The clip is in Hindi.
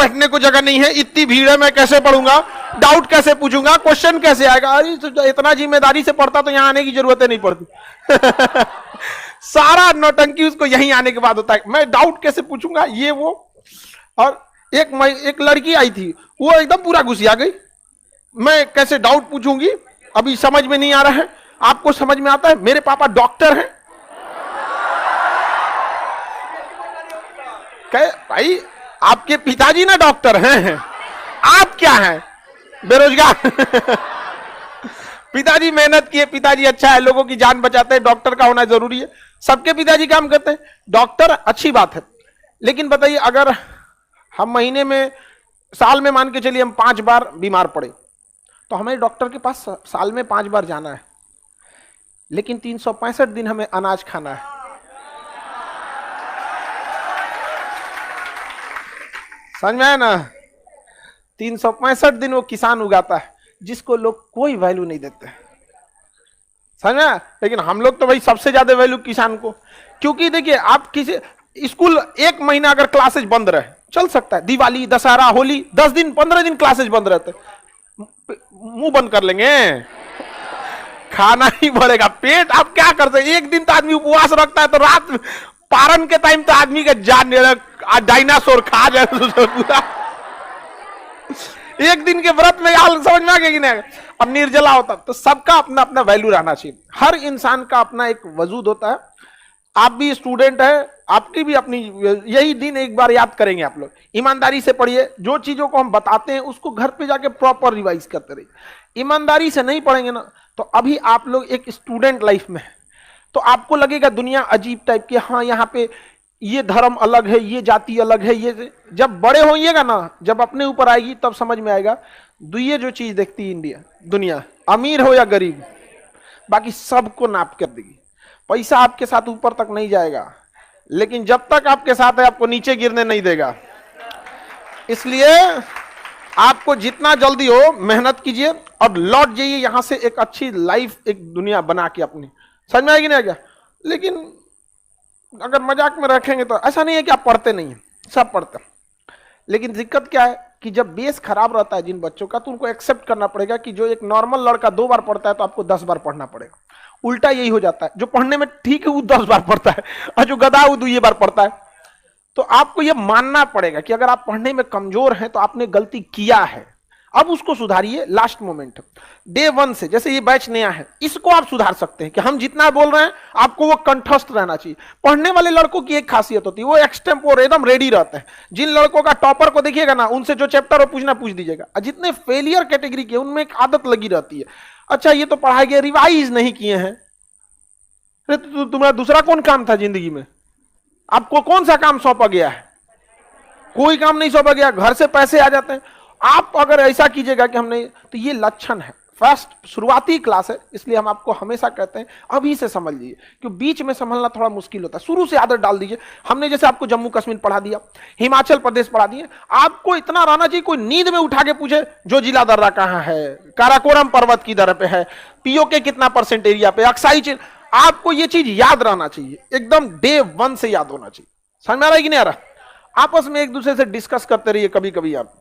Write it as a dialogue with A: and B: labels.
A: बैठने को जगह नहीं है, इतनी भीड़ है, मैं कैसे पढ़ूंगा, डाउट कैसे पूछूंगा, क्वेश्चन कैसे आएगा, अरे तो इतना जिम्मेदारी से पढ़ता तो यहां आने की जरूरत नहीं पड़ती। सारा नौटंकी उसको यहीं आने के बाद होता है, मैं डाउट कैसे पूछूंगा, ये वो। और एक लड़की आई थी, वो एकदम पूरा घुसिया गई, मैं कैसे डाउट पूछूंगी, अभी समझ में नहीं आ रहा है। आपको समझ में आता है, मेरे पापा डॉक्टर हैं। कहे भाई आपके पिताजी ना डॉक्टर हैं, आप क्या हैं, बेरोजगार। पिताजी मेहनत किए, पिताजी अच्छा है, लोगों की जान बचाते हैं, डॉक्टर का होना जरूरी है। सबके पिताजी काम करते हैं, डॉक्टर अच्छी बात है, लेकिन बताइए अगर हम महीने में, साल में मान के चलिए हम 5 बार बीमार पड़े, तो हमें डॉक्टर के पास साल में 5 बार जाना है, लेकिन 365 दिन हमें अनाज खाना है। समझ में आया ना? 365 दिन वो किसान उगाता है, जिसको लोग कोई वैल्यू नहीं देते, समझ में? लेकिन हम लोग तो भाई सबसे ज्यादा वैल्यू किसान को, क्योंकि देखिए आप किसी स्कूल 1 महीना अगर क्लासेज बंद रहे, चल सकता है, दिवाली, दशहरा, होली, 10 दिन 15 दिन क्लासेज बंद रहते, मुंह बंद कर लेंगे, खाना ही बढ़ेगा, पेट आप क्या करते हैं। एक दिन तो आदमी उपवास रखता है, तो रात पारण के टाइम तो आदमी का जान डायनासोर खा जाए पूरा। एक दिन के व्रत में हाल समझ में आ गया कि नहीं? अब निर्जला होता, तो सबका अपना अपना वैल्यू रहना चाहिए, हर इंसान का अपना एक वजूद होता है। आप भी स्टूडेंट है, आपकी भी अपनी, यही दिन एक बार याद करेंगे आप लोग, ईमानदारी से पढ़िए, जो चीजों को हम बताते हैं उसको घर पे जाके प्रॉपर रिवाइज करते रहिए। ईमानदारी से नहीं पढ़ेंगे ना, तो अभी आप लोग एक स्टूडेंट लाइफ में है, तो आपको लगेगा दुनिया अजीब टाइप की, हाँ यहाँ पे ये धर्म अलग है, ये जाति अलग है, ये जब बड़े होइएगा ना, जब अपने ऊपर आएगी तब समझ में आएगा। ये जो चीज देखती है इंडिया, दुनिया, अमीर हो या गरीब, बाकी सबको नाप कर देगी। पैसा आपके साथ ऊपर तक नहीं जाएगा, लेकिन जब तक आपके साथ है आपको नीचे गिरने नहीं देगा। इसलिए आपको जितना जल्दी हो मेहनत कीजिए और लौट जाइए यहां से, एक अच्छी लाइफ, एक दुनिया बना के अपनी। समझ में आएगी नहीं क्या? लेकिन अगर मजाक में रखेंगे तो ऐसा नहीं है कि आप पढ़ते नहीं हैं, सब पढ़ते हैं, लेकिन दिक्कत क्या है कि जब बेस खराब रहता है जिन बच्चों का, तो उनको एक्सेप्ट करना पड़ेगा कि जो एक नॉर्मल लड़का 2 बार पढ़ता है तो आपको 10 बार पढ़ना पड़ेगा। उल्टा यही हो जाता है, जो पढ़ने में ठीक है वो 10 बार पढ़ता है, और जो गधा वो 2 बार पढ़ता है। तो आपको यह मानना पड़ेगा कि अगर आप पढ़ने में कमजोर हैं तो आपने गलती किया है, अब उसको सुधारिए। लास्ट मोमेंट, डे 1 से, जैसे ये बैच नया है, इसको आप सुधार सकते हैं कि हम जितना बोल रहे हैं आपको वो कंठस्थ रहना चाहिए। पढ़ने वाले लड़कों की एक खासियत होती है, वो एक्सटेम्पोर एकदम रेडी रहते हैं। जिन लड़कों का टॉपर को देखिएगा ना, उनसे जो चैप्टर हो पूछना पूछ दीजिएगा। जितने फेलियर कैटेगरी के, उनमें एक आदत लगी रहती है, अच्छा ये तो पढ़ाई गया, रिवाइज नहीं किए हैं। अरे तुम्हारा दूसरा कौन काम था जिंदगी में? आपको कौन सा काम सौंपा गया है? कोई काम नहीं सौंपा गया, घर से पैसे आ जाते हैं। आप अगर ऐसा कीजिएगा कि हम नहीं, तो ये लक्षण है। फर्स्ट शुरुआती क्लास है, इसलिए हम आपको हमेशा कहते हैं अभी से समझ लीजिए, क्योंकि बीच में संभलना थोड़ा मुश्किल होता है। शुरू से आदत डाल दीजिए। हमने जैसे आपको जम्मू कश्मीर पढ़ा दिया, हिमाचल प्रदेश पढ़ा दिए, आपको इतना रहना चाहिए कोई नींद में उठा के पूछे जो जिला दर्रा कहां है, काराकोरम पर्वत की दर पे है, पीओके कितना % एरिया पे, अक्साई, आपको ये चीज याद रहना चाहिए, एकदम डे 1 से याद होना चाहिए। समझ में आ रहा है कि नहीं आ रहा? आपस में एक दूसरे से डिस्कस करते रहिए कभी कभी आप।